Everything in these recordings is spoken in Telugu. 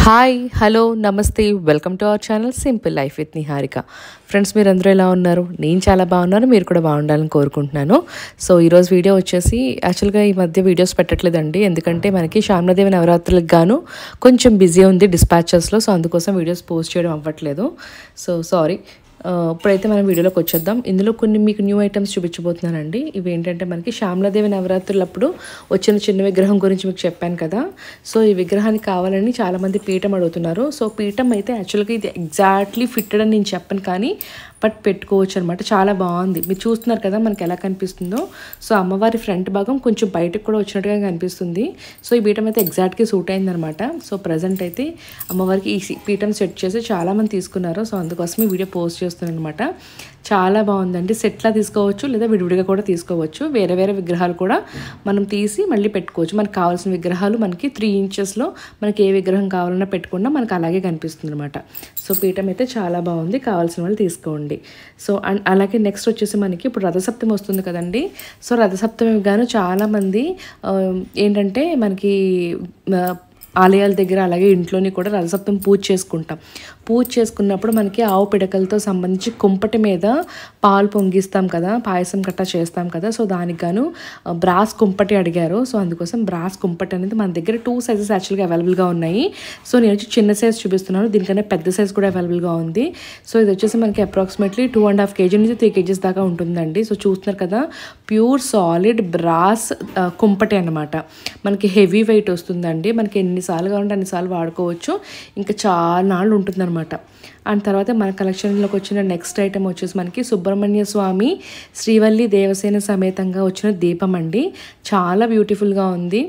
హాయ్ హలో నమస్తే welcome to our channel simple life with Niharika. Friends, మీరందరూ ఎలా ఉన్నారు? నేను చాలా బాగున్నాను, మీరు కూడా బాగుండాలని కోరుకుంటున్నాను. సో ఈరోజు వీడియో వచ్చేసి యాక్చువల్గా ఈ మధ్య వీడియోస్ పెట్టట్లేదండి, ఎందుకంటే మనకి శ్యామలాదేవి నవరాత్రులకు గాను కొంచెం బిజీ ఉంది డిస్పాచెస్లో. సో అందుకోసం వీడియోస్ పోస్ట్ చేయడం అవ్వట్లేదు. So sorry. ఇప్పుడైతే మనం వీడియోలోకి వచ్చేద్దాం. ఇందులో కొన్ని మీకు న్యూ ఐటమ్స్ చూపించబోతున్నానండి. ఇవి ఏంటంటే మనకి శ్యామలాదేవి నవరాత్రులప్పుడు వచ్చిన చిన్న విగ్రహం గురించి మీకు చెప్పాను కదా. సో ఈ విగ్రహానికి కావాలని చాలామంది పీఠం అడుగుతున్నారు. సో పీఠం అయితే యాక్చువల్గా ఇది ఎగ్జాక్ట్లీ ఫిట్టెడ్ అని నేను చెప్పను, కానీ బట్ పెట్టుకోవచ్చు అనమాట. చాలా బాగుంది, మీరు చూస్తున్నారు కదా మనకి ఎలా కనిపిస్తుందో. సో అమ్మవారి ఫ్రంట్ భాగం కొంచెం బయటకు కూడా వచ్చినట్టుగా కనిపిస్తుంది. సో ఈ పీఠం అయితే ఎగ్జాక్ట్గా సూట్ అయిందనమాట. సో ప్రజెంట్ అయితే అమ్మవారికి ఈ పీఠం సెట్ చేసి చాలామంది తీసుకున్నారు. సో అందుకోసం ఈ వీడియో పోస్ట్ చేస్తున్నాను అనమాట. చాలా బాగుందండి. సెట్లా తీసుకోవచ్చు లేదా విడివిడిగా కూడా తీసుకోవచ్చు. వేరే వేరే విగ్రహాలు కూడా మనం తీసి మళ్ళీ పెట్టుకోవచ్చు. మనకు కావాల్సిన విగ్రహాలు మనకి 3 ఇంచెస్లో మనకి ఏ విగ్రహం కావాలన్నా పెట్టుకున్నా మనకు అలాగే కనిపిస్తుంది అనమాట. సో పీఠం అయితే చాలా బాగుంది, కావాల్సిన వాళ్ళు తీసుకోండి. సో అండ్ అలాగే నెక్స్ట్ వచ్చేసి మనకి ఇప్పుడు రథసప్తమి వస్తుంది కదండి. సో రథసప్తమి గాను చాలామంది ఏంటంటే మనకి ఆలయాల దగ్గర అలాగే ఇంట్లోని కూడా రథసప్తమి పూజ చేసుకుంటాం. పూజ చేసుకున్నప్పుడు మనకి ఆవు పిడకలతో సంబంధించి కుంపటి మీద పాలు పొంగిస్తాం కదా, పాయసం గట్టా చేస్తాం కదా. సో దానికి గాను బ్రాస్ కుంపటి అడిగారు. సో అందుకోసం బ్రాస్ కుంపటి అనేది మన దగ్గర 2 సైజెస్ యాక్చువల్గా అవైలబుల్గా ఉన్నాయి. సో నేను వచ్చి చిన్న సైజ్ చూపిస్తున్నాను, దీనికన్నా పెద్ద సైజ్ కూడా అవైలబుల్గా ఉంది. సో ఇది వచ్చేసి మనకి అప్రాక్సిమేట్లీ 2.5 kg నుంచి 3 kg దాకా ఉంటుందండి. సో చూస్తున్నారు కదా, ప్యూర్ సాలిడ్ బ్రాస్ కుంపటి అనమాట. మనకి హెవీ వెయిట్ వస్తుందండి. మనకి ఎన్నిసార్లు కావాలంటే అన్నిసార్లు వాడుకోవచ్చు, ఇంకా చాలా నాళ్ళు ఉంటుందన్నమాట. అండ్ తర్వాత మన కలెక్షన్లోకి వచ్చిన నెక్స్ట్ ఐటమ్ వచ్చేసి మనకి సుబ్రహ్మణ్య స్వామి శ్రీవల్లి దేవసేన సమేతంగా వచ్చిన దీపం అండి. చాలా బ్యూటిఫుల్గా ఉంది.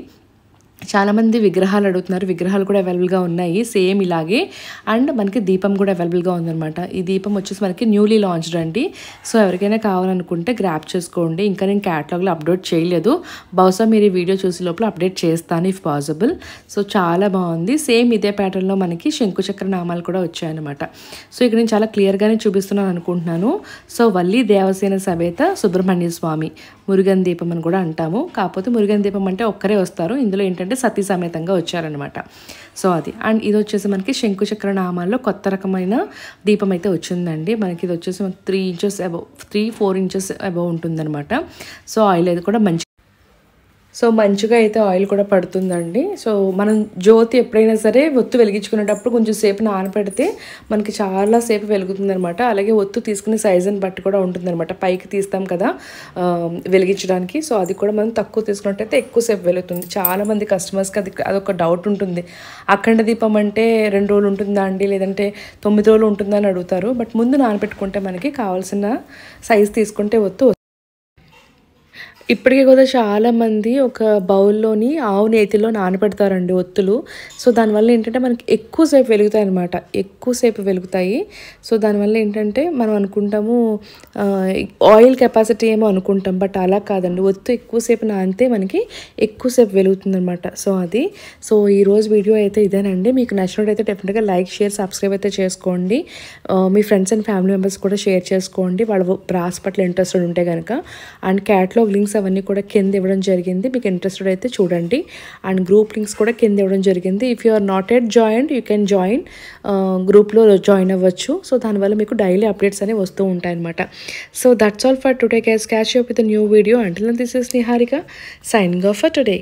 చాలామంది విగ్రహాలు అడుగుతున్నారు, విగ్రహాలు కూడా అవైలబుల్గా ఉన్నాయి సేమ్ ఇలాగే. అండ్ మనకి దీపం కూడా అవైలబుల్గా ఉందన్నమాట. ఈ దీపం వచ్చేసి మనకి న్యూలీ లాంచ్డ్ అండి. సో ఎవరికైనా కావాలనుకుంటే గ్రాప్ చేసుకోండి. ఇంకా నేను క్యాటలాగ్లో అప్డేట్ చేయలేదు, బహుశా మీరు ఈ వీడియో చూసే లోపల అప్డేట్ చేస్తాను ఇఫ్ పాసిబుల్. సో చాలా బాగుంది. సేమ్ ఇదే ప్యాటర్న్లో మనకి శంకుచక్ర నామాలు కూడా వచ్చాయన్నమాట. సో ఇక్కడ నేను చాలా క్లియర్గానే చూపిస్తున్నాను అనుకుంటున్నాను. సో వల్లి దేవసేన సమేత సుబ్రహ్మణ్య స్వామి మురుగన్ దీపం అని కూడా అంటాము. కాకపోతే మురుగన్ దీపం అంటే ఒక్కరే వస్తారు, ఇందులో ఏంటంటే సతీ సమేతంగా వచ్చారనమాట. సో అది. అండ్ ఇది వచ్చేసి మనకి శంకుచక్ర నామాల్లో కొత్త రకమైన దీపం అయితే వచ్చిందండి. మనకి ఇది వచ్చేసి 3 ఇంచెస్ అబౌవ్ 3-4 ఇంచెస్ అబౌవ్ ఉంటుందన్నమాట. సో ఆయిల్ అది కూడా మంచిగా అయితే ఆయిల్ కూడా పడుతుందండి. సో మనం జ్యోతి ఎప్పుడైనా సరే ఒత్తు వెలిగించుకునేటప్పుడు కొంచెం సేపు నానపెడితే మనకి చాలా సేపు వెలుగుతుందనమాట. అలాగే ఒత్తు తీసుకునే సైజుని బట్టి కూడా ఉంటుందన్నమాట. పైకి తీస్తాం కదా వెలిగించడానికి, సో అది కూడా మనం తక్కువ తీసుకున్నట్టయితే ఎక్కువసేపు వెలుగుతుంది. చాలామంది కస్టమర్స్కి అదొక డౌట్ ఉంటుంది. అఖండ దీపం అంటే 2 రోజులు ఉంటుందా అండి, లేదంటే 9 రోజులు ఉంటుందా అని అడుగుతారు. బట్ ముందు నానపెట్టుకుంటే మనకి కావాల్సిన సైజు తీసుకుంటే ఒత్తు. ఇప్పటికీ కూడా చాలామంది ఒక బౌల్లోని ఆవు నేతిలో నానబెడతారండి ఒత్తులు. సో దానివల్ల ఏంటంటే మనకి ఎక్కువసేపు వెలుగుతాయి అనమాట, ఎక్కువసేపు వెలుగుతాయి. సో దానివల్ల ఏంటంటే మనం అనుకుంటాము ఆయిల్ కెపాసిటీ ఏమో అనుకుంటాం, బట్ అలా కాదండి. ఒత్తు ఎక్కువసేపు నానితే మనకి ఎక్కువసేపు వెలుగుతుంది అనమాట. సో అది. సో ఈరోజు వీడియో అయితే ఇదేనండి. మీకు నచ్చినట్టయితే డెఫినెట్గా లైక్, షేర్, సబ్స్క్రైబ్ అయితే చేసుకోండి. మీ ఫ్రెండ్స్ అండ్ ఫ్యామిలీ మెంబర్స్ కూడా షేర్ చేసుకోండి, వాళ్ళు బ్రాస్ పట్ల ఇంట్రెస్టెడ్ ఉంటే కనుక. అండ్ క్యాటలాగ్ లింక్స్ అవన్నీ కూడా కింద ఇవ్వడం జరిగింది, మీకు ఇంట్రెస్టెడ్ అయితే చూడండి. అండ్ గ్రూప్ లింక్స్ కూడా కింద ఇవ్వడం జరిగింది. If you are not yet joined you can join, గ్రూప్లో జాయిన్ అవ్వచ్చు. సో దానివల్ల మీకు డైలీ అప్డేట్స్ అనేవి వస్తూ ఉంటాయి అనమాట. So that's all for today guys. Catch up with new video. Until then this is Niharika signing off for today.